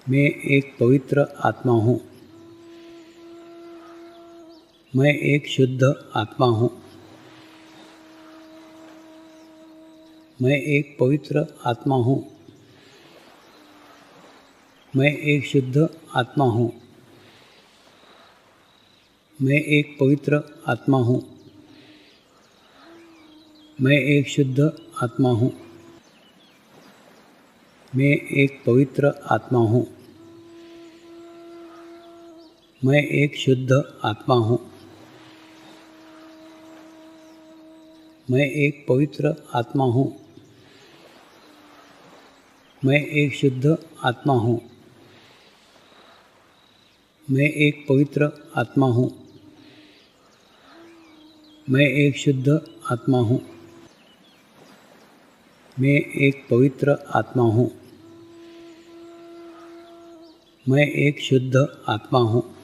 मैं एक पवित्र आत्मा हूँ। मैं एक शुद्ध आत्मा हूँ। मैं एक पवित्र आत्मा हूँ। मैं एक शुद्ध आत्मा हूँ। मैं एक पवित्र आत्मा हूँ। मैं एक शुद्ध आत्मा हूँ। मैं एक पवित्र आत्मा हूँ। मैं एक शुद्ध आत्मा हूँ। मैं एक पवित्र आत्मा हूँ। मैं एक शुद्ध आत्मा हूँ। मैं एक पवित्र आत्मा हूँ। मैं एक शुद्ध आत्मा हूँ। मैं एक पवित्र आत्मा हूँ। मैं एक शुद्ध आत्मा हूँ।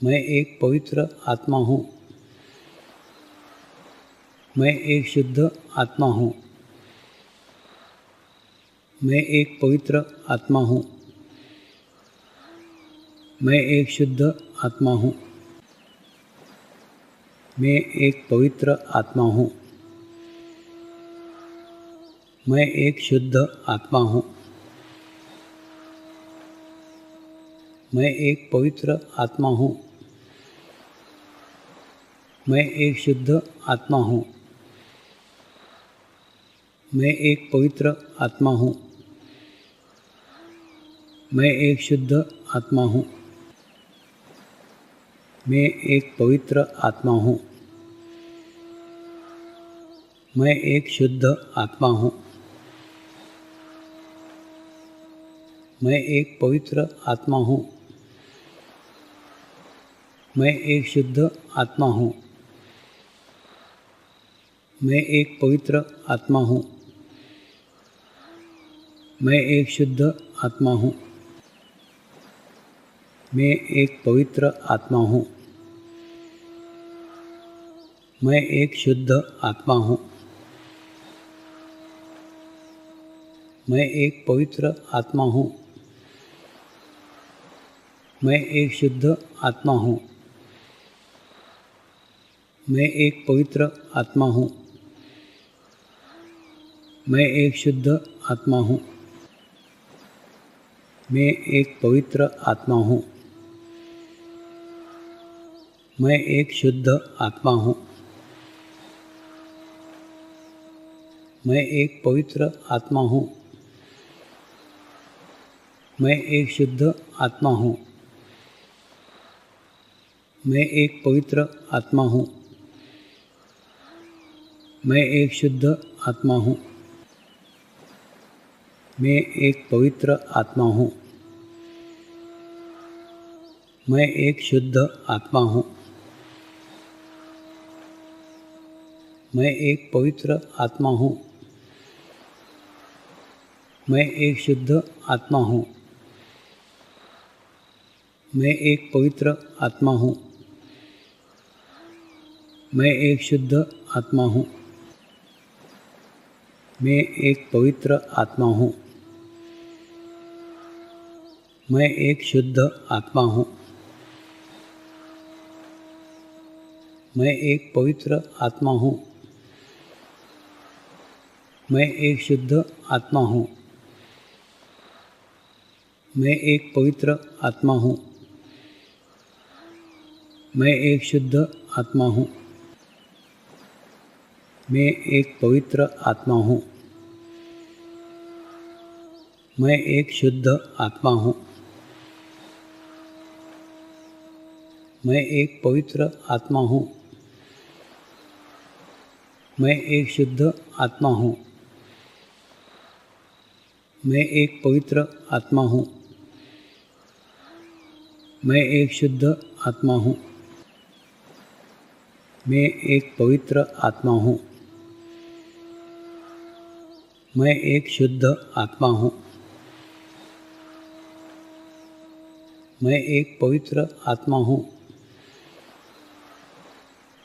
मैं एक पवित्र आत्मा हूँ। मैं एक शुद्ध आत्मा हूँ। मैं एक पवित्र आत्मा हूँ। मैं एक शुद्ध आत्मा हूँ। मैं एक पवित्र आत्मा हूँ। मैं एक शुद्ध आत्मा हूँ। मैं एक पवित्र आत्मा हूँ। मैं एक शुद्ध आत्मा हूँ। मैं एक पवित्र आत्मा हूँ। मैं एक शुद्ध आत्मा हूँ। मैं एक पवित्र आत्मा हूँ। मैं एक शुद्ध आत्मा हूँ। मैं एक पवित्र आत्मा हूँ। मैं एक शुद्ध आत्मा हूँ। मैं एक पवित्र आत्मा हूँ। मैं एक शुद्ध आत्मा हूँ। मैं एक पवित्र आत्मा हूँ। मैं एक शुद्ध आत्मा हूँ। मैं एक पवित्र आत्मा हूँ। मैं एक शुद्ध आत्मा हूँ। मैं एक पवित्र आत्मा हूँ। मैं एक शुद्ध आत्मा हूँ। मैं एक पवित्र आत्मा हूँ। मैं एक शुद्ध आत्मा हूँ। मैं एक पवित्र आत्मा हूँ। मैं एक शुद्ध आत्मा हूँ। मैं एक पवित्र आत्मा हूँ। मैं एक शुद्ध आत्मा हूँ। मैं एक पवित्र आत्मा हूँ। मैं एक शुद्ध आत्मा हूँ। मैं एक पवित्र आत्मा हूँ। मैं एक शुद्ध आत्मा हूँ। मैं एक पवित्र आत्मा हूँ। मैं एक शुद्ध आत्मा हूँ। मैं एक पवित्र आत्मा हूँ। मैं एक शुद्ध आत्मा हूँ। मैं एक पवित्र आत्मा हूँ। मैं एक शुद्ध आत्मा हूँ। मैं एक पवित्र आत्मा हूँ। मैं एक शुद्ध आत्मा हूँ। मैं एक पवित्र आत्मा हूँ। मैं एक शुद्ध आत्मा हूँ। मैं एक पवित्र आत्मा हूँ। मैं एक शुद्ध आत्मा हूँ। मैं एक पवित्र आत्मा हूँ। मैं एक शुद्ध आत्मा हूँ। मैं एक पवित्र आत्मा हूँ। मैं एक शुद्ध आत्मा हूँ। मैं एक पवित्र आत्मा हूँ।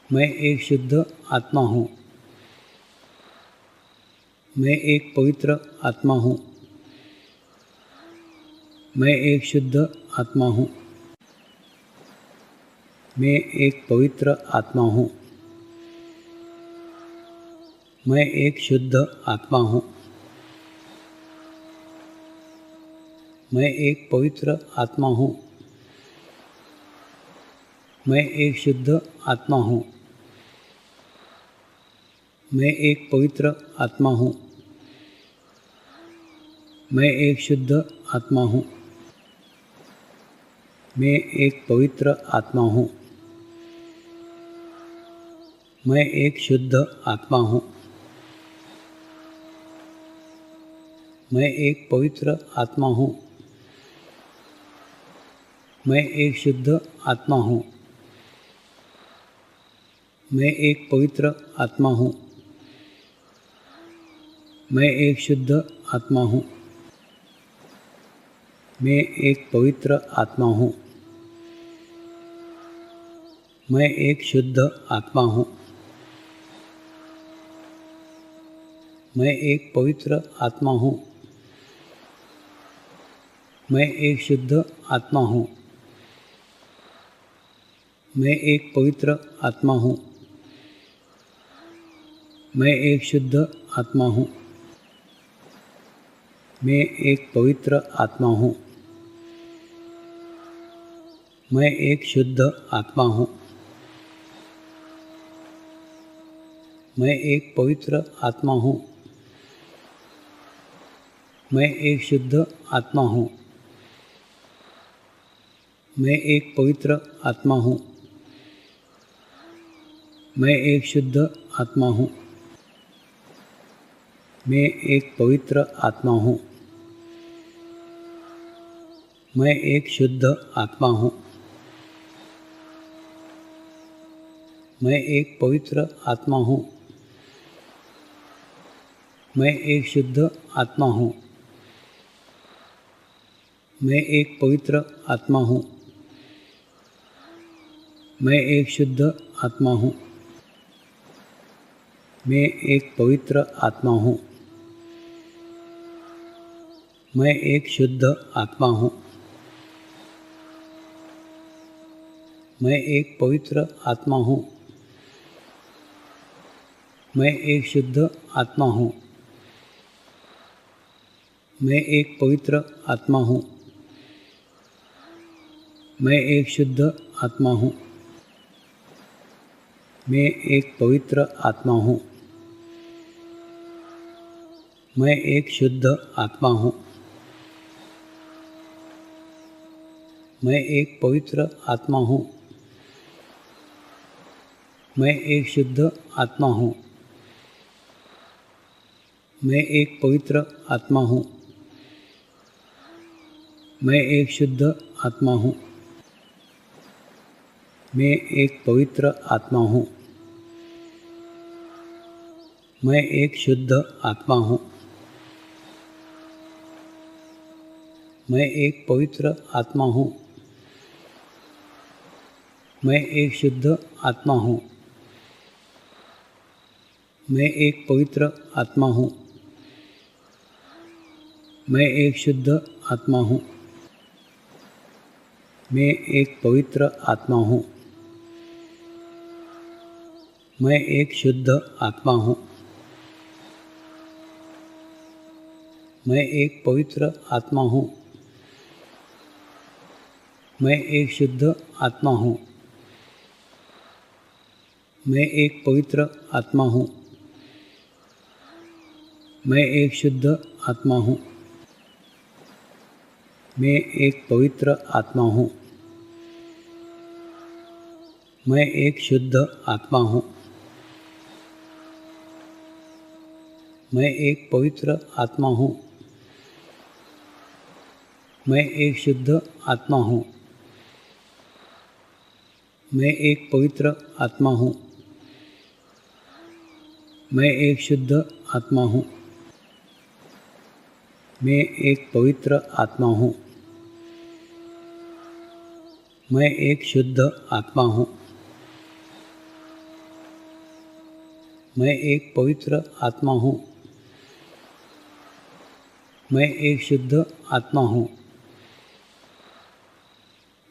मैं एक शुद्ध आत्मा हूँ। मैं एक पवित्र आत्मा हूँ। मैं एक शुद्ध आत्मा हूँ। मैं एक पवित्र आत्मा हूँ। मैं एक शुद्ध आत्मा हूँ। मैं एक पवित्र आत्मा हूँ। मैं एक शुद्ध आत्मा हूँ। मैं एक पवित्र आत्मा हूँ। मैं एक शुद्ध आत्मा हूँ। मैं एक पवित्र आत्मा हूँ। मैं एक शुद्ध आत्मा हूँ। मैं एक पवित्र आत्मा हूँ। मैं एक शुद्ध आत्मा हूँ। मैं एक पवित्र आत्मा हूँ। मैं एक शुद्ध आत्मा हूँ। मैं एक पवित्र आत्मा हूँ। मैं एक शुद्ध आत्मा हूँ। मैं एक पवित्र आत्मा हूँ। मैं एक शुद्ध आत्मा हूँ। मैं एक पवित्र आत्मा हूँ। मैं एक शुद्ध आत्मा हूँ। मैं एक पवित्र आत्मा हूँ। मैं एक शुद्ध आत्मा हूँ। मैं एक पवित्र आत्मा हूँ। मैं एक शुद्ध आत्मा हूँ। मैं एक पवित्र आत्मा हूँ। मैं एक शुद्ध आत्मा हूँ। मैं एक पवित्र आत्मा हूँ। मैं एक शुद्ध आत्मा हूँ। मैं एक पवित्र आत्मा हूँ। मैं एक शुद्ध आत्मा हूँ। मैं एक पवित्र आत्मा हूँ। मैं एक शुद्ध आत्मा हूँ। मैं एक पवित्र आत्मा हूँ। मैं एक शुद्ध आत्मा हूँ। मैं एक पवित्र आत्मा हूँ। मैं एक शुद्ध आत्मा हूँ। मैं एक पवित्र आत्मा हूँ। मैं एक शुद्ध आत्मा हूँ। मैं एक पवित्र आत्मा हूँ। मैं एक शुद्ध आत्मा हूँ। मैं एक पवित्र आत्मा हूँ। मैं एक शुद्ध आत्मा हूँ। मैं एक पवित्र आत्मा हूँ। मैं एक शुद्ध आत्मा हूँ। मैं एक पवित्र आत्मा हूँ। मैं एक शुद्ध आत्मा हूँ। मैं एक पवित्र आत्मा हूँ। मैं एक शुद्ध आत्मा हूँ। मैं एक पवित्र आत्मा हूँ। मैं एक शुद्ध आत्मा हूँ। मैं एक पवित्र आत्मा हूँ। मैं एक शुद्ध आत्मा हूँ। मैं एक पवित्र आत्मा हूँ। मैं एक शुद्ध आत्मा हूँ। मैं एक पवित्र आत्मा हूँ। मैं एक शुद्ध आत्मा हूँ। मैं एक पवित्र आत्मा हूँ। मैं एक शुद्ध आत्मा हूँ। मैं एक पवित्र आत्मा हूँ। मैं एक शुद्ध आत्मा हूँ। मैं एक पवित्र आत्मा हूँ। मैं एक शुद्ध आत्मा हूँ। मैं एक पवित्र आत्मा हूँ। मैं एक शुद्ध आत्मा हूँ। मैं एक पवित्र आत्मा हूँ। मैं एक शुद्ध आत्मा हूँ।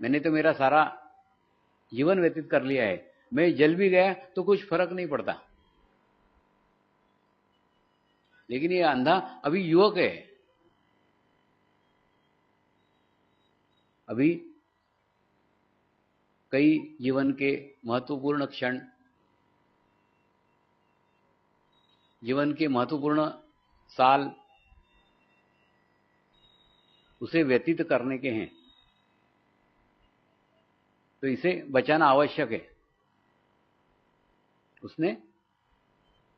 मैंने तो मेरा सारा जीवन व्यतीत कर लिया है, मैं जल भी गया तो कुछ फर्क नहीं पड़ता। लेकिन ये अंधा अभी युवक है, अभी कई जीवन के महत्वपूर्ण क्षण, जीवन के महत्वपूर्ण साल उसे व्यतीत करने के हैं, तो इसे बचाना आवश्यक है। उसने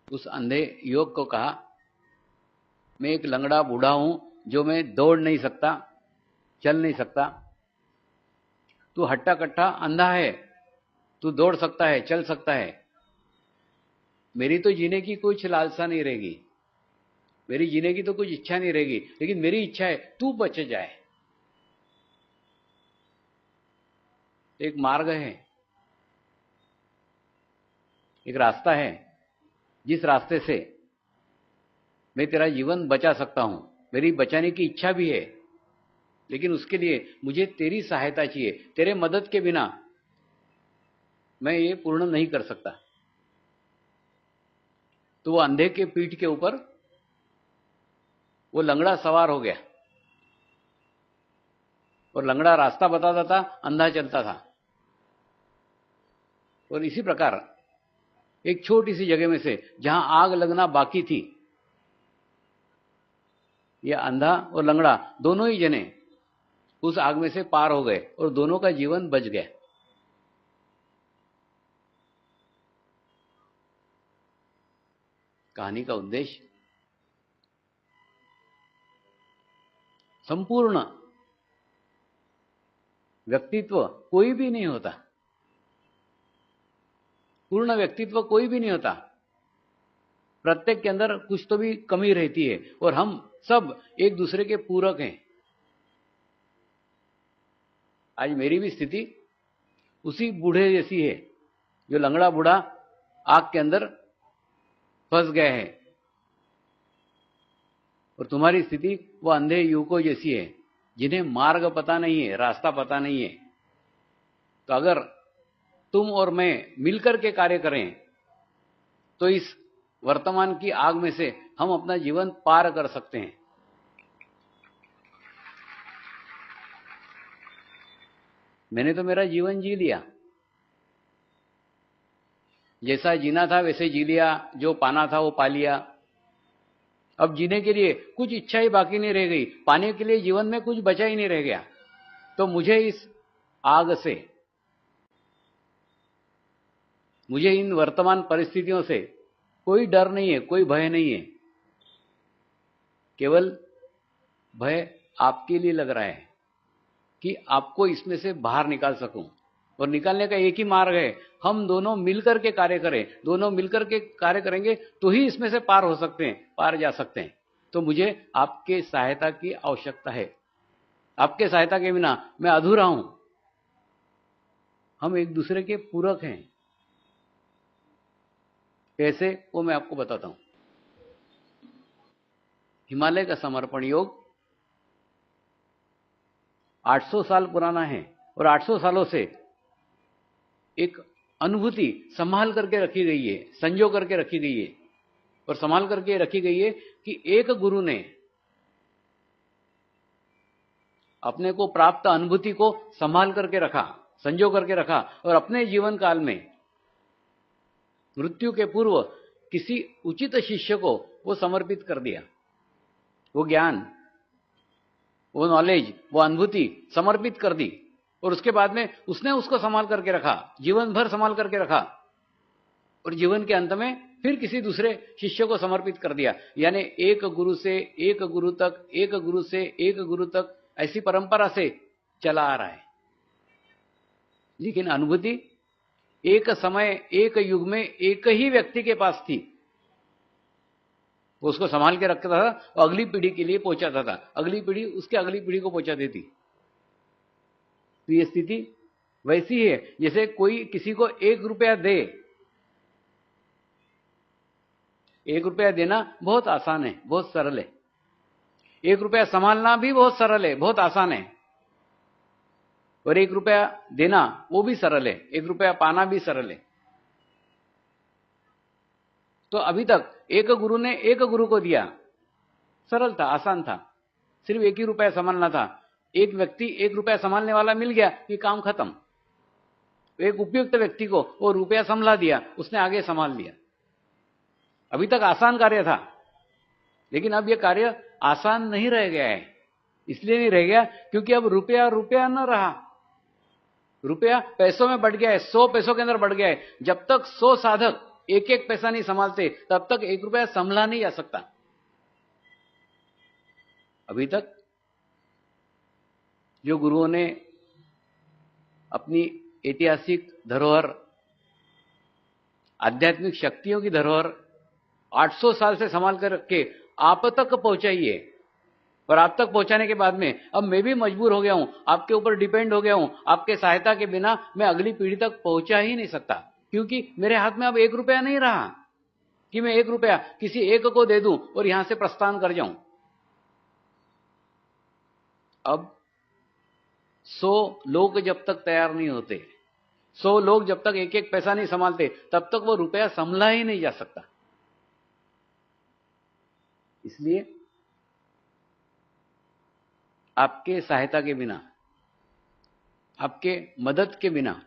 उस अंधे युवक को कहा, मैं एक लंगड़ा बूढ़ा हूं जो मैं दौड़ नहीं सकता, चल नहीं सकता, तू हट्टा कट्टा अंधा है, तू दौड़ सकता है, चल सकता है, मेरी तो जीने की कुछ लालसा नहीं रहेगी, मेरी जीने की तो कुछ इच्छा नहीं रहेगी, लेकिन मेरी इच्छा है तू बच जाए। एक मार्ग है, एक रास्ता है, जिस रास्ते से मैं तेरा जीवन बचा सकता हूं, मेरी बचाने की इच्छा भी है, लेकिन उसके लिए मुझे तेरी सहायता चाहिए, तेरे मदद के बिना मैं ये पूर्ण नहीं कर सकता। तो वो अंधे के पीठ के ऊपर वो लंगड़ा सवार हो गया, और लंगड़ा रास्ता बताता था, अंधा चलता था। और इसी प्रकार एक छोटी सी जगह में से जहां आग लगना बाकी थी, यह अंधा और लंगड़ा दोनों ही जने उस आग में से पार हो गए और दोनों का जीवन बच गया। कहानी का उद्देश्य संपूर्ण व्यक्तित्व कोई भी नहीं होता, पूर्ण व्यक्तित्व कोई भी नहीं होता, प्रत्येक के अंदर कुछ तो भी कमी रहती है, और हम सब एक दूसरे के पूरक हैं। आज मेरी भी स्थिति उसी बूढ़े जैसी है, जो लंगड़ा बूढ़ा आग के अंदर फंस गए हैं, और तुम्हारी स्थिति वो अंधे युवकों जैसी है, जिन्हें मार्ग पता नहीं है, रास्ता पता नहीं है। तो अगर तुम और मैं मिलकर के कार्य करें तो इस वर्तमान की आग में से हम अपना जीवन पार कर सकते हैं। मैंने तो मेरा जीवन जी लिया, जैसा जीना था वैसे जी लिया, जो पाना था वो पा लिया। अब जीने के लिए कुछ इच्छा ही बाकी नहीं रह गई, पाने के लिए जीवन में कुछ बचा ही नहीं रह गया। तो मुझे इस आग से, मुझे इन वर्तमान परिस्थितियों से कोई डर नहीं है, कोई भय नहीं है। केवल भय आपके लिए लग रहा है कि आपको इसमें से बाहर निकाल सकूं, और निकालने का एक ही मार्ग है, हम दोनों मिलकर के कार्य करें। दोनों मिलकर के कार्य करेंगे तो ही इसमें से पार हो सकते हैं, पार जा सकते हैं। तो मुझे आपके सहायता की आवश्यकता है, आपके सहायता के बिना मैं अधूरा हूं। हम एक दूसरे के पूरक हैं। कैसे, वो मैं आपको बताता हूं। हिमालय का समर्पण योग 800 साल पुराना है, और 800 सालों से एक अनुभूति संभाल करके रखी गई है, संजो करके रखी गई है, और संभाल करके रखी गई है कि एक गुरु ने अपने को प्राप्त अनुभूति को संभाल करके रखा, संजो करके रखा, और अपने जीवन काल में मृत्यु के पूर्व किसी उचित शिष्य को वो समर्पित कर दिया। वो ज्ञान, वो नॉलेज, वो अनुभूति समर्पित कर दी, और उसके बाद में उसने उसको संभाल करके रखा, जीवन भर संभाल करके रखा, और जीवन के अंत में फिर किसी दूसरे शिष्य को समर्पित कर दिया। यानी एक गुरु से एक गुरु तक, एक गुरु से एक गुरु तक, ऐसी परंपरा से चला आ रहा है। लेकिन अनुभूति एक समय, एक युग में एक ही व्यक्ति के पास थी। वो उसको संभाल के रखता था और अगली पीढ़ी के लिए पहुंचाता था, अगली पीढ़ी उसके अगली पीढ़ी को पहुंचा देती। तो ये स्थिति वैसी है जैसे कोई किसी को 1 रुपया दे। 1 रुपया देना बहुत आसान है, बहुत सरल है। 1 रुपया संभालना भी बहुत सरल है, बहुत आसान है। और 1 रुपया देना वो भी सरल है, 1 रुपया पाना भी सरल है। तो अभी तक एक गुरु ने एक गुरु को दिया, सरल था, आसान था, सिर्फ 1 ही रुपया संभालना था। एक व्यक्ति 1 रुपया संभालने वाला मिल गया कि काम खत्म। एक उपयुक्त व्यक्ति को वो रुपया संभला दिया, उसने आगे संभाल लिया। अभी तक आसान कार्य था, लेकिन अब यह कार्य आसान नहीं रह गया है। इसलिए नहीं रह गया क्योंकि अब रुपया रुपया न रहा, रुपया पैसों में बढ़ गया है, 100 पैसों के अंदर बढ़ गया है। जब तक 100 साधक एक एक पैसा नहीं संभालते तब तक 1 रुपया संभला नहीं जा सकता। अभी तक जो गुरुओं ने अपनी ऐतिहासिक धरोहर, आध्यात्मिक शक्तियों की धरोहर 800 साल से संभाल कर रख के आप तक पहुंचाई है, और आप तक पहुंचाने के बाद में अब मैं भी मजबूर हो गया हूं, आपके ऊपर डिपेंड हो गया हूं। आपके सहायता के बिना मैं अगली पीढ़ी तक पहुंचा ही नहीं सकता, क्योंकि मेरे हाथ में अब 1 रुपया नहीं रहा कि मैं 1 रुपया किसी एक को दे दूं और यहां से प्रस्थान कर जाऊं। अब 100 लोग जब तक तैयार नहीं होते, 100 लोग जब तक एक एक पैसा नहीं संभालते, तब तक वो रुपया संभला ही नहीं जा सकता। इसलिए आपके सहायता के बिना, आपके मदद के बिना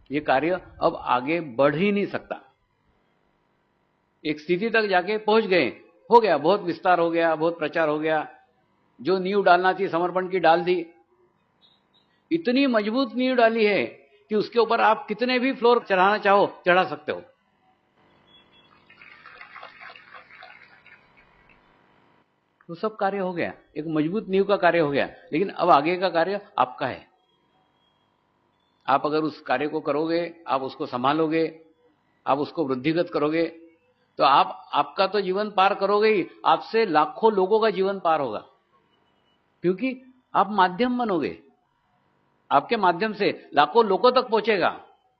यह कार्य अब आगे बढ़ ही नहीं सकता। एक स्थिति तक जाके पहुंच गए, हो गया, बहुत विस्तार हो गया, बहुत प्रचार हो गया, जो नींव डालना थी समर्पण की डाल दी। इतनी मजबूत नींव डाली है कि उसके ऊपर आप कितने भी फ्लोर चढ़ाना चाहो चढ़ा सकते हो। तो सब कार्य हो गया, एक मजबूत नींव का कार्य हो गया। लेकिन अब आगे का कार्य आपका है। आप अगर उस कार्य को करोगे, आप उसको संभालोगे, आप उसको वृद्धिगत करोगे, तो आपका तो जीवन पार करोगे ही, आपसे लाखों लोगों का जीवन पार होगा, क्योंकि आप माध्यम बनोगे। आपके माध्यम से लाखों लोगों तक पहुंचेगा,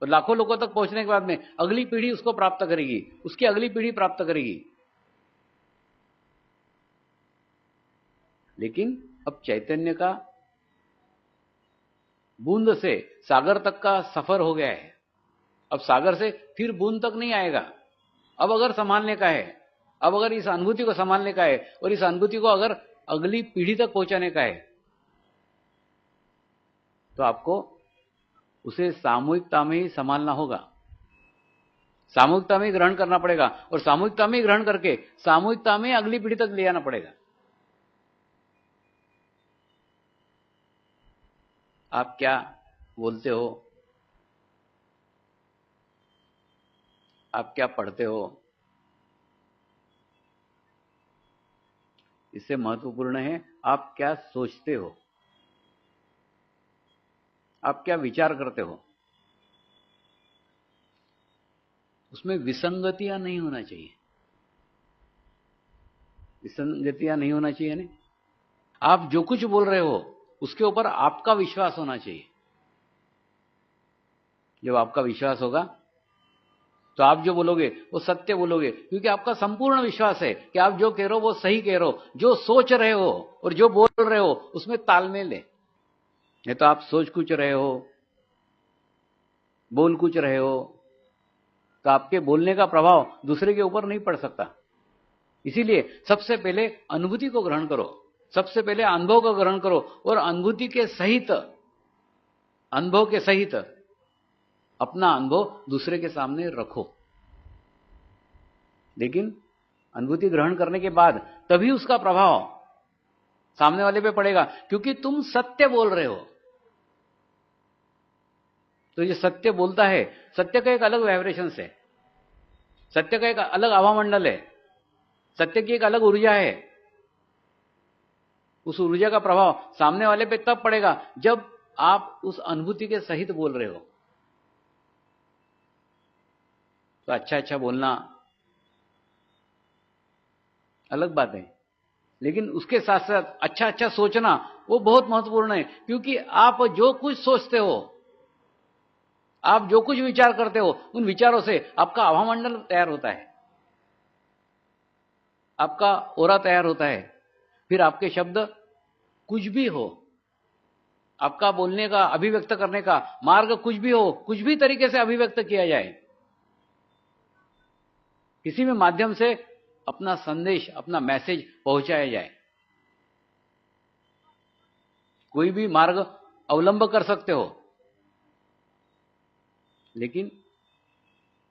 और लाखों लोगों तक पहुंचने के बाद में अगली पीढ़ी उसको प्राप्त करेगी, उसकी अगली पीढ़ी प्राप्त करेगी। लेकिन अब चैतन्य का बूंद से सागर तक का सफर हो गया है। अब सागर से फिर बूंद तक नहीं आएगा। अब अगर संभालने का है, अब अगर इस अनुभूति को संभालने का है, और इस अनुभूति को अगर अगली पीढ़ी तक पहुंचाने का है, तो आपको उसे सामूहिकता में ही संभालना होगा, सामूहिकता में ही ग्रहण करना पड़ेगा, और सामूहिकता में ही ग्रहण करके सामूहिकता में अगली पीढ़ी तक ले आना पड़ेगा। आप क्या बोलते हो, आप क्या पढ़ते हो, इससे महत्वपूर्ण है आप क्या सोचते हो, आप क्या विचार करते हो। उसमें विसंगतियां नहीं होना चाहिए, विसंगतियां नहीं होना चाहिए नहीं। आप जो कुछ बोल रहे हो उसके ऊपर आपका विश्वास होना चाहिए। जब आपका विश्वास होगा तो आप जो बोलोगे वो सत्य बोलोगे, क्योंकि आपका संपूर्ण विश्वास है कि आप जो कह रहे हो वो सही कह रहे हो। जो सोच रहे हो और जो बोल रहे हो उसमें तालमेल है। नहीं तो आप सोच कुछ रहे हो, बोल कुछ रहे हो, तो आपके बोलने का प्रभाव दूसरे के ऊपर नहीं पड़ सकता। इसीलिए सबसे पहले अनुभूति को ग्रहण करो, सबसे पहले अनुभव को ग्रहण करो, और अनुभूति के सहित, अनुभव के सहित अपना अनुभव दूसरे के सामने रखो। लेकिन अनुभूति ग्रहण करने के बाद तभी उसका प्रभाव सामने वाले पे पड़ेगा, क्योंकि तुम सत्य बोल रहे हो। तो ये सत्य बोलता है, सत्य का एक अलग वाइब्रेशन है, सत्य का एक अलग आवामंडल है, सत्य की एक अलग ऊर्जा है। उस ऊर्जा का प्रभाव सामने वाले पे तब पड़ेगा जब आप उस अनुभूति के सहित बोल रहे हो। तो अच्छा अच्छा बोलना अलग बात है, लेकिन उसके साथ साथ अच्छा अच्छा सोचना वो बहुत महत्वपूर्ण है। क्योंकि आप जो कुछ सोचते हो, आप जो कुछ विचार करते हो, उन विचारों से आपका आभामंडल तैयार होता है, आपका ओरा तैयार होता है। फिर आपके शब्द कुछ भी हो, आपका बोलने का, अभिव्यक्त करने का मार्ग कुछ भी हो, कुछ भी तरीके से अभिव्यक्त किया जाए, किसी भी माध्यम से अपना संदेश, अपना मैसेज पहुंचाया जाए, कोई भी मार्ग अवलंब कर सकते हो, लेकिन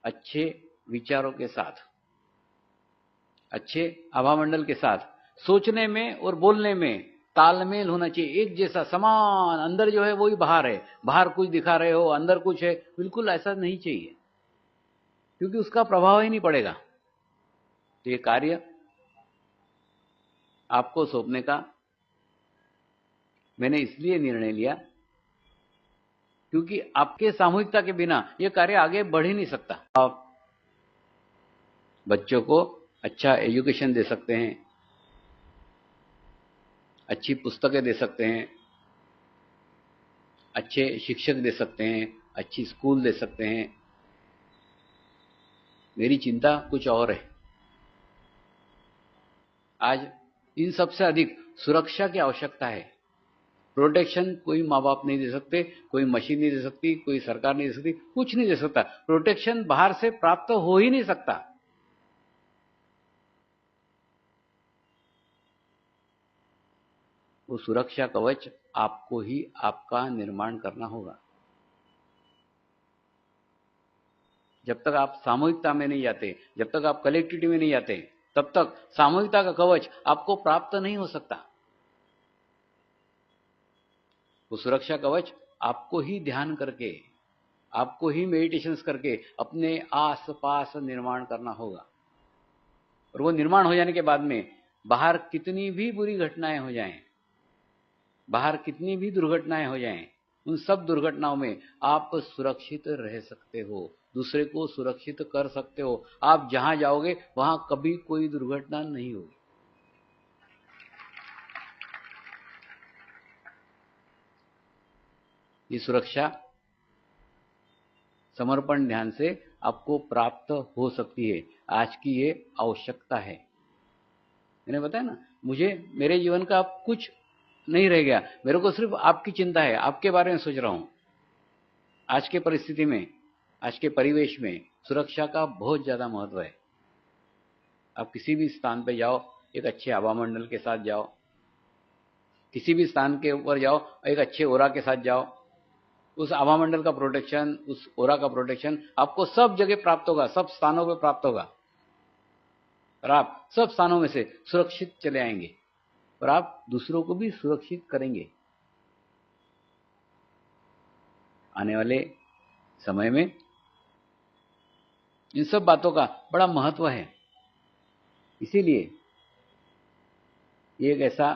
अच्छे विचारों के साथ, अच्छे आभामंडल के साथ, सोचने में और बोलने में तालमेल होना चाहिए, एक जैसा समान। अंदर जो है वही बाहर है, बाहर कुछ दिखा रहे हो, अंदर कुछ है, बिल्कुल ऐसा नहीं चाहिए, क्योंकि उसका प्रभाव ही नहीं पड़ेगा। तो ये कार्य आपको सौंपने का मैंने इसलिए निर्णय लिया क्योंकि आपके सामूहिकता के बिना यह कार्य आगे बढ़ ही नहीं सकता। आप बच्चों को अच्छा एजुकेशन दे सकते हैं, अच्छी पुस्तकें दे सकते हैं, अच्छे शिक्षक दे सकते हैं, अच्छी स्कूल दे सकते हैं। मेरी चिंता कुछ और है। आज इन सबसे अधिक सुरक्षा की आवश्यकता है। प्रोटेक्शन कोई माँ बाप नहीं दे सकते, कोई मशीन नहीं दे सकती, कोई सरकार नहीं दे सकती, कुछ नहीं दे सकता। प्रोटेक्शन बाहर से प्राप्त हो ही नहीं सकता। वो सुरक्षा कवच आपको ही आपका निर्माण करना होगा। जब तक आप सामूहिकता में नहीं जाते, जब तक आप कलेक्टिविटी में नहीं जाते, तब तक सामूहिकता का कवच आपको प्राप्त नहीं हो सकता। वो सुरक्षा कवच आपको ही ध्यान करके, आपको ही मेडिटेशंस करके अपने आस पास निर्माण करना होगा। और वो निर्माण हो जाने के बाद में बाहर कितनी भी बुरी घटनाएं हो जाएं, बाहर कितनी भी दुर्घटनाएं हो जाएं, उन सब दुर्घटनाओं में आप सुरक्षित रह सकते हो, दूसरे को सुरक्षित कर सकते हो। आप जहां जाओगे वहां कभी कोई दुर्घटना नहीं होगी। ये सुरक्षा समर्पण ध्यान से आपको प्राप्त हो सकती है। आज की ये आवश्यकता है। मैंने बताया ना, मुझे मेरे जीवन का अब कुछ नहीं रह गया, मेरे को सिर्फ आपकी चिंता है, आपके बारे में सोच रहा हूं। आज के परिस्थिति में, आज के परिवेश में सुरक्षा का बहुत ज्यादा महत्व है। आप किसी भी स्थान पे जाओ, एक अच्छे आभामंडल के साथ जाओ, किसी भी स्थान के ऊपर जाओ, एक अच्छे ओरा के साथ जाओ। उस आभामंडल का प्रोटेक्शन, उस ओरा का प्रोटेक्शन आपको सब जगह प्राप्त होगा, सब स्थानों पे प्राप्त होगा, और आप सब स्थानों में से सुरक्षित चले आएंगे, और आप दूसरों को भी सुरक्षित करेंगे। आने वाले समय में इन सब बातों का बड़ा महत्व है। इसीलिए ये एक ऐसा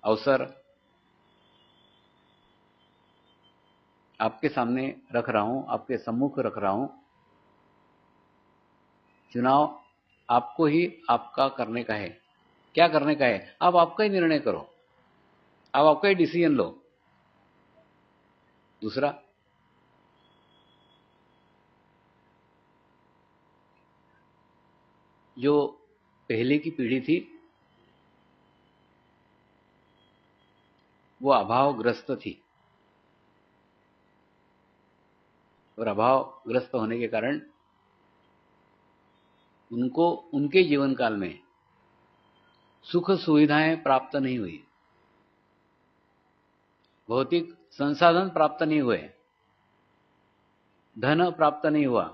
अवसर आपके सामने रख रहा हूं, आपके सम्मुख रख रहा हूं। चुनाव आपको ही आपका करने का है। क्या करने का है? आप आपका ही निर्णय करो, आप आपका ही डिसीजन लो। दूसरा, जो पहले की पीढ़ी थी वो अभावग्रस्त थी, और अभावग्रस्त होने के कारण उनको उनके जीवन काल में सुख सुविधाएं प्राप्त नहीं हुई, भौतिक संसाधन प्राप्त नहीं हुए, धन प्राप्त नहीं हुआ,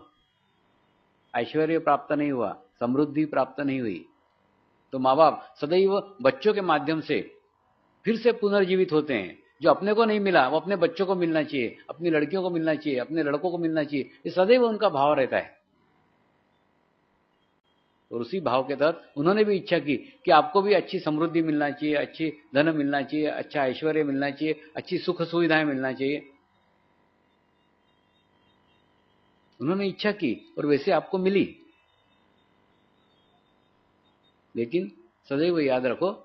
ऐश्वर्य प्राप्त नहीं हुआ, समृद्धि प्राप्त नहीं हुई। तो माँ बाप सदैव बच्चों के माध्यम से फिर से पुनर्जीवित होते हैं। जो अपने को नहीं मिला वो अपने बच्चों को मिलना चाहिए, अपनी लड़कियों को मिलना चाहिए, अपने लड़कों को मिलना चाहिए, ये सदैव उनका भाव रहता है। और उसी भाव के तहत उन्होंने भी इच्छा की कि आपको भी अच्छी समृद्धि मिलना चाहिए, अच्छी धन मिलना चाहिए, अच्छा ऐश्वर्य मिलना चाहिए, अच्छी सुख सुविधाएं मिलना चाहिए। उन्होंने इच्छा की और वैसे आपको मिली। लेकिन सदैव याद रखो,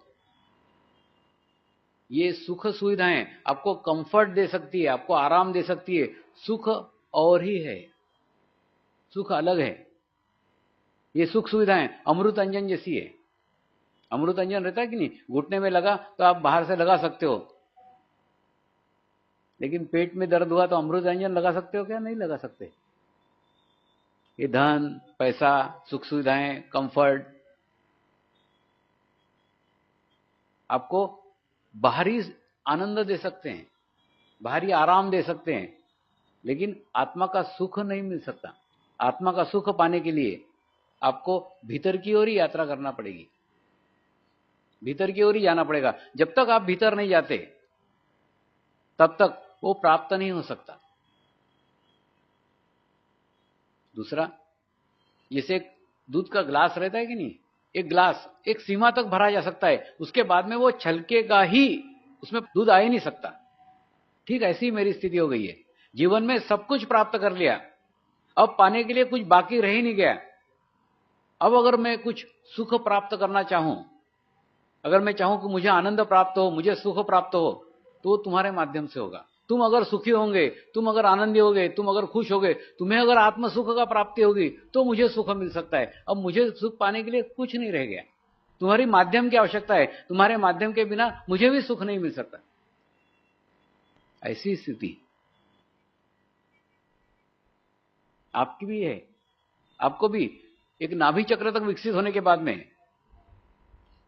ये सुख सुविधाएं आपको कंफर्ट दे सकती है, आपको आराम दे सकती है, सुख और ही है, सुख अलग है। ये सुख सुविधाएं अमृत अंजन जैसी है, अमृतांजन रहता है कि नहीं, घुटने में लगा तो आप बाहर से लगा सकते हो, लेकिन पेट में दर्द हुआ तो अमृतांजन लगा सकते हो क्या? नहीं लगा सकते। ये धन, पैसा, सुख सुविधाएं, कंफर्ट आपको बाहरी आनंद दे सकते हैं, बाहरी आराम दे सकते हैं, लेकिन आत्मा का सुख नहीं मिल सकता। आत्मा का सुख पाने के लिए आपको भीतर की ओर ही यात्रा करना पड़ेगी, भीतर की ओर ही जाना पड़ेगा। जब तक आप भीतर नहीं जाते तब तक वो प्राप्त नहीं हो सकता। दूसरा, जैसे एक दूध का ग्लास रहता है कि नहीं, एक ग्लास एक सीमा तक भरा जा सकता है, उसके बाद में वो छलकेगा ही, उसमें दूध आ ही नहीं सकता। ठीक ऐसी मेरी स्थिति हो गई है। जीवन में सब कुछ प्राप्त कर लिया, अब पाने के लिए कुछ बाकी रह ही नहीं गया। अब अगर मैं कुछ सुख प्राप्त करना चाहूं, अगर मैं चाहूं कि मुझे आनंद प्राप्त हो, मुझे सुख प्राप्त हो, तो वो तुम्हारे माध्यम से होगा। तुम अगर सुखी होंगे, तुम अगर आनंदी होगे, तुम अगर खुश होगे, तुम्हें अगर आत्म सुख का प्राप्ति होगी तो मुझे सुख मिल सकता है। अब मुझे सुख पाने के लिए कुछ नहीं रह गया, तुम्हारी माध्यम की आवश्यकता है, तुम्हारे माध्यम के बिना मुझे भी सुख नहीं मिल सकता। ऐसी स्थिति आपकी भी है, आपको भी। एक नाभि चक्र तक विकसित होने के बाद में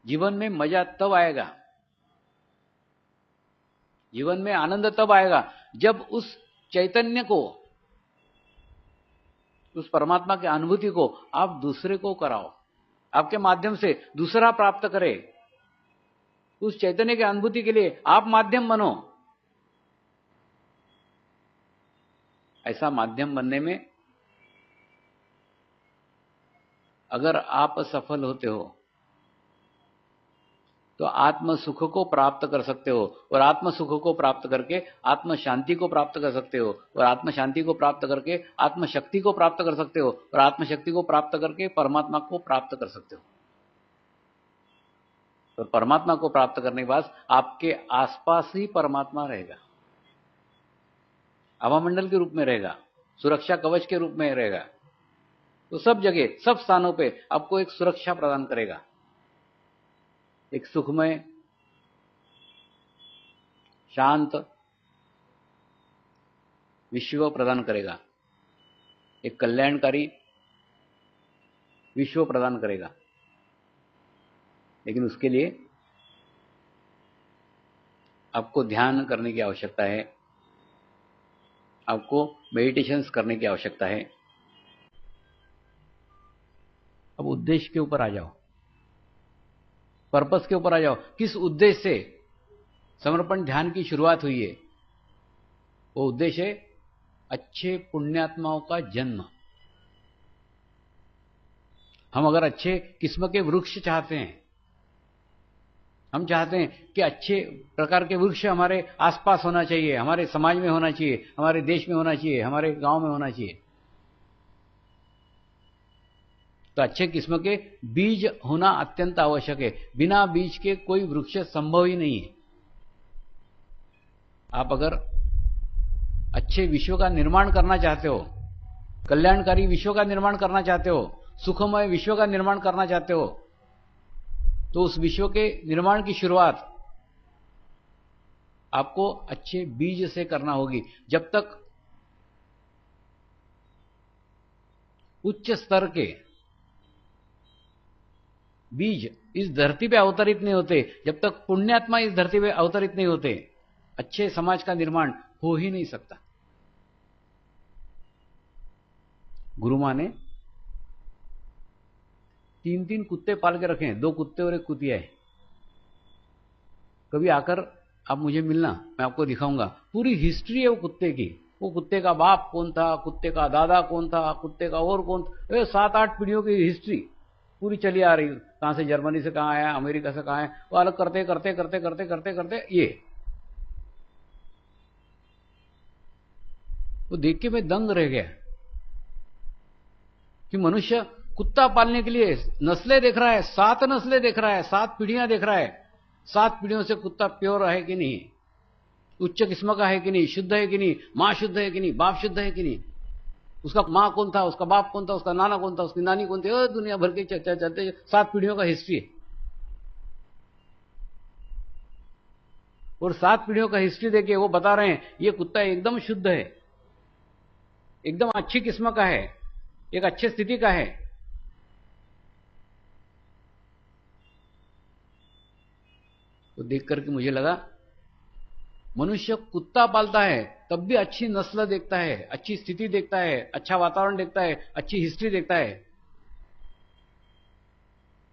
जीवन में मजा तब आएगा, जीवन में आनंद तब आएगा जब उस चैतन्य को, उस परमात्मा की अनुभूति को आप दूसरे को कराओ, आपके माध्यम से दूसरा प्राप्त करे। उस चैतन्य की अनुभूति के लिए आप माध्यम बनो। ऐसा माध्यम बनने में अगर आप सफल होते हो तो आत्म सुख को प्राप्त कर सकते हो, और आत्म सुख को प्राप्त करके आत्म शांति को प्राप्त कर सकते हो, और आत्म शांति को प्राप्त करके आत्म शक्ति को प्राप्त कर सकते हो, और आत्म शक्ति को प्राप्त करके परमात्मा को प्राप्त कर सकते हो। तो परमात्मा को प्राप्त करने के बाद आपके आसपास ही परमात्मा रहेगा, हवामंडल के रूप में रहेगा, सुरक्षा कवच के रूप में रहेगा। तो सब जगह, सब स्थानों पे आपको एक सुरक्षा प्रदान करेगा, एक सुखमय, शांत विश्व प्रदान करेगा, एक कल्याणकारी विश्व प्रदान करेगा। लेकिन उसके लिए आपको ध्यान करने की आवश्यकता है, आपको मेडिटेशंस करने की आवश्यकता है। अब उद्देश्य के ऊपर आ जाओ, पर्पस के ऊपर आ जाओ। किस उद्देश्य से समर्पण ध्यान की शुरुआत हुई है? वो उद्देश्य है अच्छे पुण्यात्माओं का जन्म। हम अगर अच्छे किस्म के वृक्ष चाहते हैं, हम चाहते हैं कि अच्छे प्रकार के वृक्ष हमारे आसपास होना चाहिए, हमारे समाज में होना चाहिए, हमारे देश में होना चाहिए, हमारे गांव में होना चाहिए, तो अच्छे किस्म के बीज होना अत्यंत आवश्यक है। बिना बीज के कोई वृक्ष संभव ही नहीं है। आप अगर अच्छे विश्व का निर्माण करना चाहते हो, कल्याणकारी विश्व का निर्माण करना चाहते हो, सुखमय विश्व का निर्माण करना चाहते हो, तो उस विश्व के निर्माण की शुरुआत आपको अच्छे बीज से करना होगी। जब तक उच्च स्तर के बीज इस धरती पे अवतरित नहीं होते, जब तक पुण्यात्मा इस धरती पे अवतरित नहीं होते, अच्छे समाज का निर्माण हो ही नहीं सकता। गुरु मां ने 3-3 कुत्ते पाल के रखे हैं, 2 कुत्ते और 1 कुतिया है। कभी आकर आप मुझे मिलना, मैं आपको दिखाऊंगा पूरी हिस्ट्री है वो कुत्ते की। वो कुत्ते का बाप कौन था, कुत्ते का दादा कौन था, कुत्ते का और कौन था, 7-8 पीढ़ियों की हिस्ट्री पूरी चली आ रही। कहां से जर्मनी से कहां आया, अमेरिका से कहां आया, वो अलग करते करते करते करते करते करते ये वो देख के मैं दंग रह गया कि मनुष्य कुत्ता पालने के लिए नस्लें देख रहा है, 7 नस्लें देख रहा है, 7 पीढ़ियां देख रहा है। 7 पीढ़ियों से कुत्ता प्योर है कि नहीं, उच्च किस्म का है कि नहीं, शुद्ध है कि नहीं, मां शुद्ध है कि नहीं, बाप शुद्ध है कि नहीं, उसका मां कौन था, उसका बाप कौन था, उसका नाना कौन था, उसकी नानी कौन थी, दुनिया भर के चर्चा चलते 7 पीढ़ियों का हिस्ट्री है। और 7 पीढ़ियों का हिस्ट्री देके वो बता रहे हैं ये कुत्ता एकदम शुद्ध है, एकदम अच्छी किस्म का है, एक अच्छी स्थिति का है। तो देख करके मुझे लगा मनुष्य कुत्ता पालता है तब भी अच्छी नस्ल देखता है, अच्छी स्थिति देखता है, अच्छा वातावरण देखता है, अच्छी हिस्ट्री देखता है,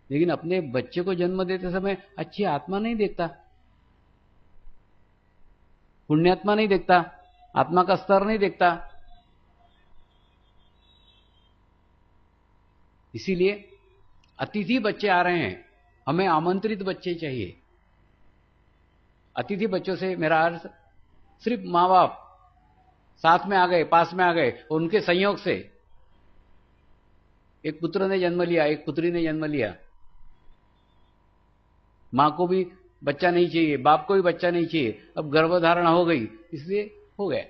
लेकिन अपने बच्चे को जन्म देते समय अच्छी आत्मा नहीं देखता, पुण्यात्मा नहीं देखता, आत्मा का स्तर नहीं देखता। इसीलिए अतिथि बच्चे आ रहे हैं, हमें आमंत्रित बच्चे चाहिए। अतिथि बच्चों से मेरा अर्थ सिर्फ मां बाप साथ में आ गए, पास में आ गए, और उनके संयोग से एक पुत्र ने जन्म लिया, एक पुत्री ने जन्म लिया। मां को भी बच्चा नहीं चाहिए, बाप को भी बच्चा नहीं चाहिए, अब गर्भधारणा हो गई इसलिए हो गया।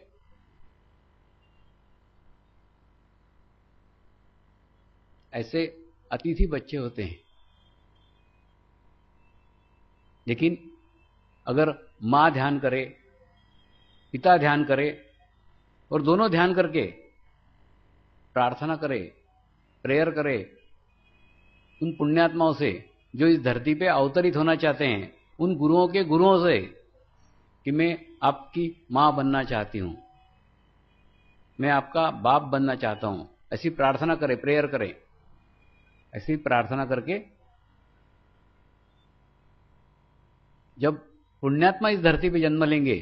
ऐसे अतिथि बच्चे होते हैं। लेकिन अगर मां ध्यान करे, पिता ध्यान करे, और दोनों ध्यान करके प्रार्थना करे, प्रेयर करे उन पुण्यात्माओं से जो इस धरती पे अवतरित होना चाहते हैं, उन गुरुओं के गुरुओं से कि मैं आपकी मां बनना चाहती हूं, मैं आपका बाप बनना चाहता हूं, ऐसी प्रार्थना करे, प्रेयर करे। ऐसी प्रार्थना करके जब पुण्यात्मा इस धरती पे जन्म लेंगे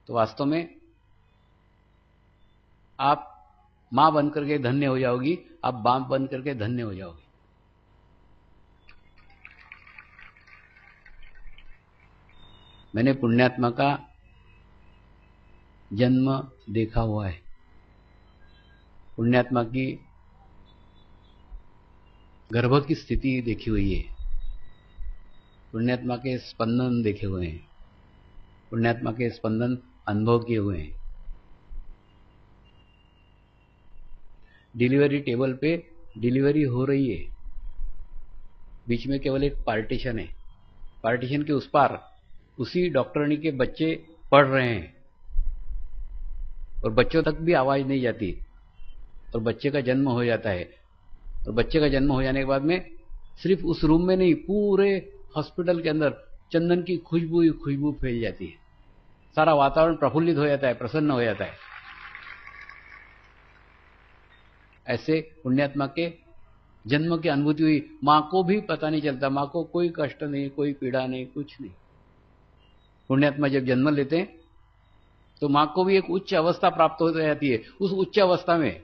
तो वास्तव में आप मां बन करके धन्य हो जाओगी, आप बाप बन करके धन्य हो जाओगे। मैंने पुण्यात्मा का जन्म देखा हुआ है, पुण्यात्मा की गर्भ की स्थिति देखी हुई है, पुण्यात्मा के स्पंदन देखे हुए हैं, पुण्यात्मा के स्पंदन अनुभव किए हुए हैं। डिलीवरी टेबल पे डिलीवरी हो रही है, बीच में केवल एक पार्टीशन है, पार्टीशन के उस पार उसी डॉक्टरनी के बच्चे पढ़ रहे हैं और बच्चों तक भी आवाज नहीं जाती, और बच्चे का जन्म हो जाता है। और बच्चे का जन्म हो जाने के बाद में सिर्फ उस रूम में नहीं, पूरे हॉस्पिटल के अंदर चंदन की खुशबू ही खुशबू फैल जाती है, सारा वातावरण प्रफुल्लित हो जाता है, प्रसन्न हो जाता है। ऐसे पुण्यात्मा के जन्म की अनुभूति हुई, मां को भी पता नहीं चलता, मां को कोई कष्ट नहीं, कोई पीड़ा नहीं, कुछ नहीं। पुण्यात्मा जब जन्म लेते हैं तो मां को भी एक उच्च अवस्था प्राप्त हो जाती है। उस उच्च अवस्था में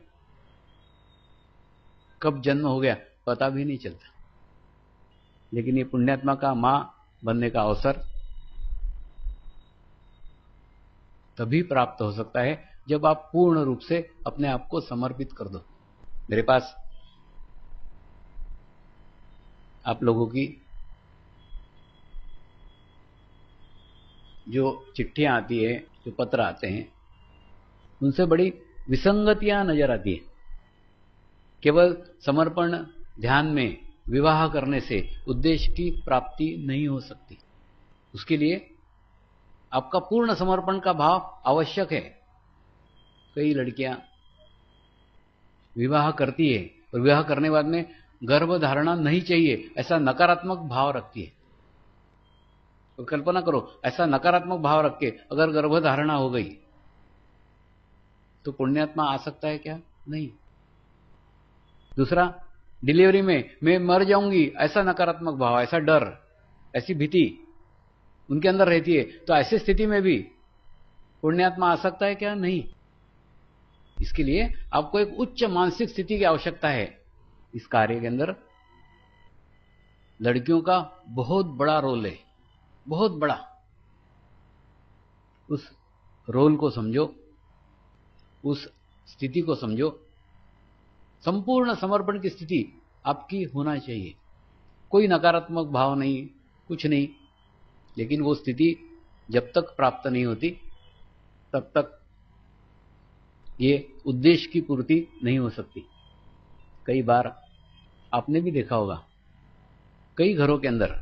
कब जन्म हो गया पता भी नहीं चलता। लेकिन ये पुण्यात्मा का मां बनने का अवसर तभी प्राप्त हो सकता है जब आप पूर्ण रूप से अपने आप को समर्पित कर दो। मेरे पास आप लोगों की जो चिट्ठियां आती है, जो पत्र आते हैं, उनसे बड़ी विसंगतियां नजर आती है। केवल समर्पण ध्यान में विवाह करने से उद्देश्य की प्राप्ति नहीं हो सकती। उसके लिए आपका पूर्ण समर्पण का भाव आवश्यक है। कई लड़कियां विवाह करती है और विवाह करने बाद में गर्भधारणा नहीं चाहिए ऐसा नकारात्मक भाव रखती है। तो कल्पना करो, ऐसा नकारात्मक भाव रख के अगर गर्भधारणा हो गई तो पुण्यात्मा आ सकता है क्या? नहीं। दूसरा, डिलीवरी में मैं मर जाऊंगी ऐसा नकारात्मक भाव, ऐसा डर, ऐसी भीति उनके अंदर रहती है, तो ऐसी स्थिति में भी पुण्यात्मा आ सकता है क्या? नहीं। इसके लिए आपको एक उच्च मानसिक स्थिति की आवश्यकता है। इस कार्य के अंदर लड़कियों का बहुत बड़ा रोल है, बहुत बड़ा। उस रोल को समझो, उस स्थिति को समझो। संपूर्ण समर्पण की स्थिति आपकी होना चाहिए, कोई नकारात्मक भाव नहीं, कुछ नहीं। लेकिन वो स्थिति जब तक प्राप्त नहीं होती तब तक ये उद्देश्य की पूर्ति नहीं हो सकती। कई बार आपने भी देखा होगा, कई घरों के अंदर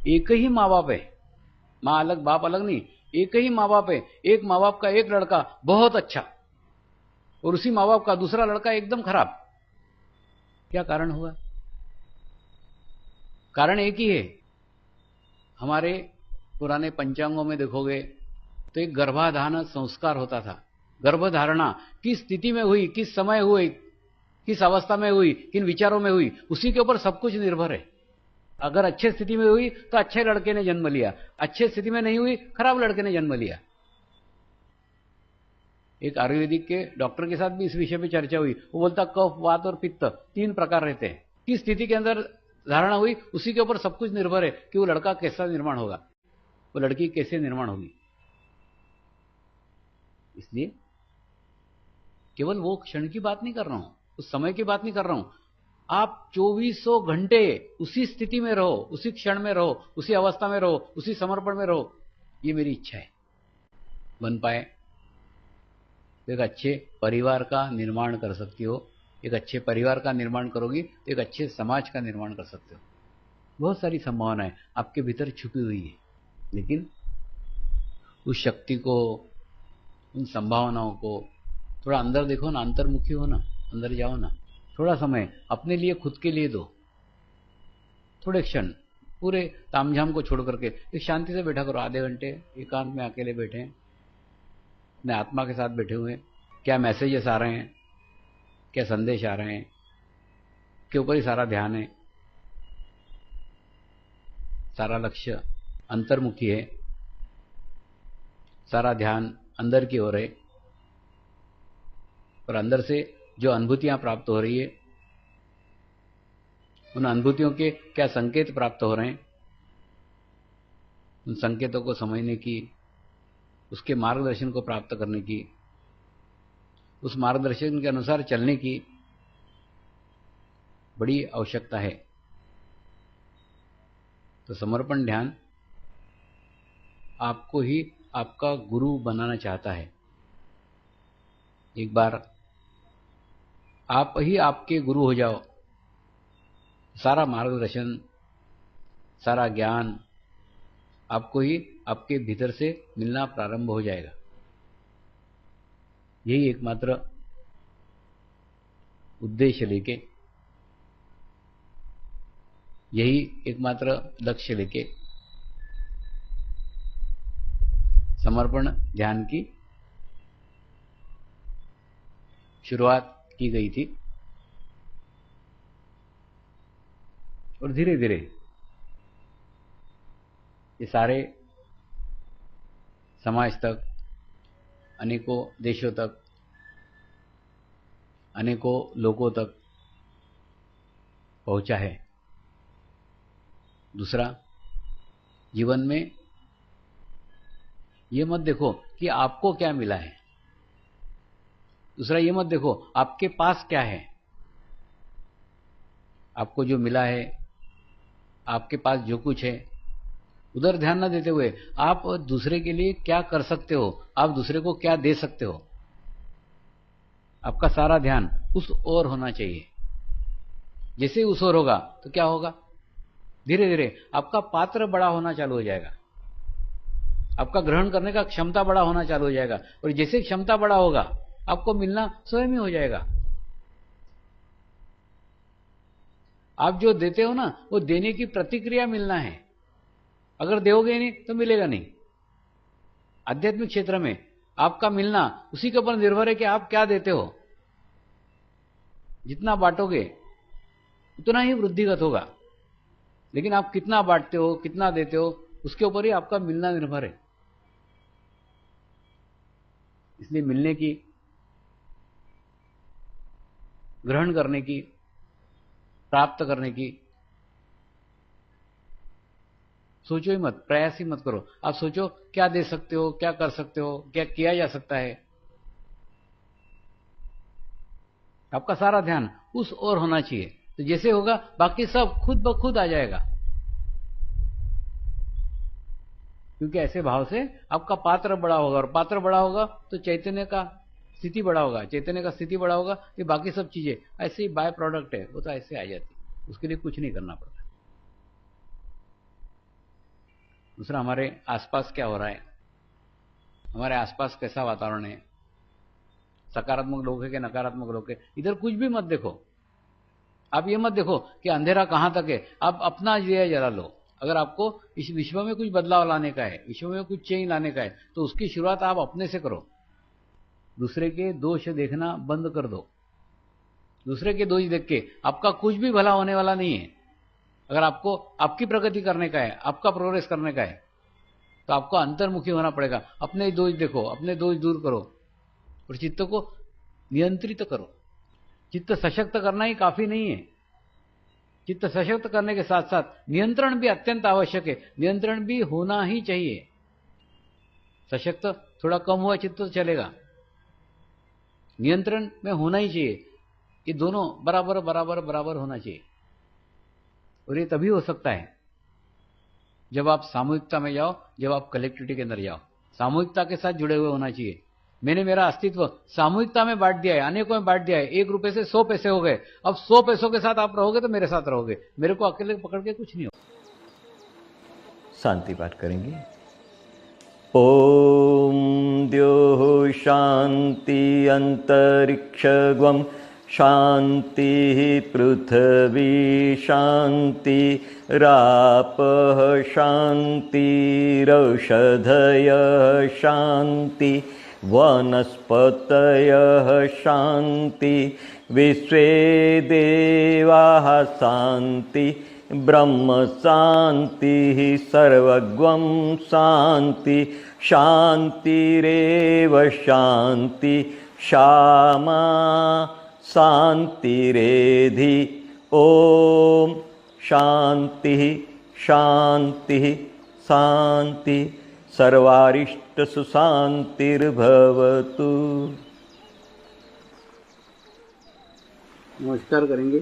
एक ही माँ बाप है, माँ अलग बाप अलग नहीं, एक ही माँ बाप है। एक माँ बाप का एक लड़का बहुत अच्छा और उसी माँ बाप का दूसरा लड़का एकदम खराब। क्या कारण हुआ? कारण एक ही है। हमारे पुराने पंचांगों में देखोगे तो एक गर्भाधान संस्कार होता था। गर्भधारणा किस स्थिति में हुई, किस समय हुई, किस अवस्था में हुई, किन विचारों में हुई, उसी के ऊपर सब कुछ निर्भर है। अगर अच्छे स्थिति में हुई तो अच्छे लड़के ने जन्म लिया, अच्छे स्थिति में नहीं हुई खराब लड़के ने जन्म लिया। एक आयुर्वेदिक के डॉक्टर के साथ भी इस विषय पे चर्चा हुई। वो बोलता कफ, वात और पित्त 3 प्रकार रहते हैं। किस स्थिति के अंदर धारणा हुई उसी के ऊपर सब कुछ निर्भर है कि वो लड़का कैसा निर्माण होगा, वो लड़की कैसे निर्माण होगी। इसलिए केवल वो क्षण की बात नहीं कर रहा हूं, उस समय की बात नहीं कर रहा हूं। आप 2400 घंटे उसी स्थिति में रहो, उसी क्षण में रहो, उसी अवस्था में रहो, उसी समर्पण में रहो। ये मेरी इच्छा है। बन पाए तो एक अच्छे परिवार का निर्माण कर सकती हो। एक अच्छे परिवार का निर्माण करोगी तो एक अच्छे समाज का निर्माण कर सकते हो। बहुत सारी संभावनाएं आपके भीतर छुपी हुई है, लेकिन उस शक्ति को, उन संभावनाओं को थोड़ा अंदर देखो ना, अंतर्मुखी हो ना, अंदर जाओ ना। थोड़ा समय अपने लिए, खुद के लिए दो। थोड़े क्षण पूरे तामझाम को छोड़ करके एक शांति से बैठा करो। आधे घंटे एकांत में अकेले बैठे, अपने आत्मा के साथ बैठे हुए। क्या मैसेजेस आ रहे हैं, क्या संदेश आ रहे हैं, के ऊपर ही सारा ध्यान है, सारा लक्ष्य अंतर्मुखी है, सारा ध्यान अंदर की ओर है। और अंदर से जो अनुभूतियां प्राप्त हो रही है, उन अनुभूतियों के क्या संकेत प्राप्त हो रहे हैं, उन संकेतों को समझने की, उसके मार्गदर्शन को प्राप्त करने की, उस मार्गदर्शन के अनुसार चलने की बड़ी आवश्यकता है। तो समर्पण ध्यान आपको ही आपका गुरु बनाना चाहता है। एक बार आप ही आपके गुरु हो जाओ, सारा मार्गदर्शन, सारा ज्ञान आपको ही आपके भीतर से मिलना प्रारंभ हो जाएगा। यही एकमात्र उद्देश्य लेके, यही एकमात्र लक्ष्य लेके समर्पण ध्यान की शुरुआत की गई थी। और धीरे धीरे ये सारे समाज तक, अनेकों देशों तक, अनेकों लोगों तक पहुंचा है। दूसरा, जीवन में ये मत देखो कि आपको क्या मिला है। दूसरा, ये मत देखो आपके पास क्या है। आपको जो मिला है, आपके पास जो कुछ है, उधर ध्यान न देते हुए आप दूसरे के लिए क्या कर सकते हो, आप दूसरे को क्या दे सकते हो, आपका सारा ध्यान उस ओर होना चाहिए। जैसे उस ओर होगा तो क्या होगा, धीरे धीरे आपका पात्र बड़ा होना चालू हो जाएगा, आपका ग्रहण करने का क्षमता बड़ा होना चालू हो जाएगा। और जैसे क्षमता बड़ा होगा आपको मिलना स्वयं ही हो जाएगा। आप जो देते हो ना, वो देने की प्रतिक्रिया मिलना है। अगर दोगे नहीं तो मिलेगा नहीं। आध्यात्मिक क्षेत्र में आपका मिलना उसी के ऊपर निर्भर है कि आप क्या देते हो। जितना बांटोगे उतना ही वृद्धिगत होगा, लेकिन आप कितना बांटते हो, कितना देते हो, उसके ऊपर ही आपका मिलना निर्भर है। इसलिए मिलने की, ग्रहण करने की, प्राप्त करने की सोचो ही मत, प्रयास ही मत करो। आप सोचो क्या दे सकते हो, क्या कर सकते हो, क्या किया जा सकता है। आपका सारा ध्यान उस ओर होना चाहिए। तो जैसे होगा बाकी सब खुद ब खुद आ जाएगा, क्योंकि ऐसे भाव से आपका पात्र बड़ा होगा। और पात्र बड़ा होगा तो चैतन्य का स्थिति बड़ा होगा, चैतन्य का स्थिति बड़ा होगा। ये बाकी सब चीजें ऐसे ही बाय प्रोडक्ट है, वो तो ऐसे आ जाती है, उसके लिए कुछ नहीं करना पड़ता। दूसरा हमारे आसपास क्या हो रहा है, हमारे आसपास कैसा वातावरण है, सकारात्मक लोग है कि नकारात्मक लोग है। इधर कुछ भी मत देखो, आप ये मत देखो कि अंधेरा कहाँ तक है, आप अपना दिया जला लो। अगर आपको इस विश्व में कुछ बदलाव लाने का है, विश्व में कुछ चेंज लाने का है, तो उसकी शुरुआत आप अपने से करो। दूसरे के दोष देखना बंद कर दो। दूसरे के दोष देख के आपका कुछ भी भला होने वाला नहीं है। अगर आपको आपकी प्रगति करने का है, आपका प्रोग्रेस करने का है, तो आपको अंतर्मुखी होना पड़ेगा। अपने दोष देखो, अपने दोष दूर करो और चित्त को नियंत्रित करो। चित्त सशक्त करना ही काफी नहीं है। चित्त सशक्त करने के साथ साथ नियंत्रण भी अत्यंत आवश्यक है। नियंत्रण भी होना ही चाहिए। सशक्त थोड़ा कम हुआ चित्त तो चलेगा, नियंत्रण में होना ही चाहिए। ये दोनों बराबर बराबर बराबर होना चाहिए। और ये तभी हो सकता है जब आप सामूहिकता में जाओ, जब आप कलेक्टिविटी के अंदर जाओ। सामूहिकता के साथ जुड़े हुए होना चाहिए। मैंने मेरा अस्तित्व सामूहिकता में बांट दिया है, अनेकों में बांट दिया है। 1 रुपए से 100 पैसे हो गए। अब 100 पैसों के साथ आप रहोगे तो मेरे साथ रहोगे, मेरे को अकेले पकड़ के कुछ नहीं हो। शांति पाठ करेंगे। ओम द्योः शांति अंतरिक्षगम शांति पृथ्वी शांति रापः शांतिरौषधयः शांति वनस्पतयः शांति विश्वे देवाः शांति ब्रह्म शांति सर्वगं शांति शांतिरेव शांति क्षमा शांतिरेधि। ओम शांति शांति शांति सर्वारिष्ट सुशांतिर्भवतु। नमस्कार करेंगे।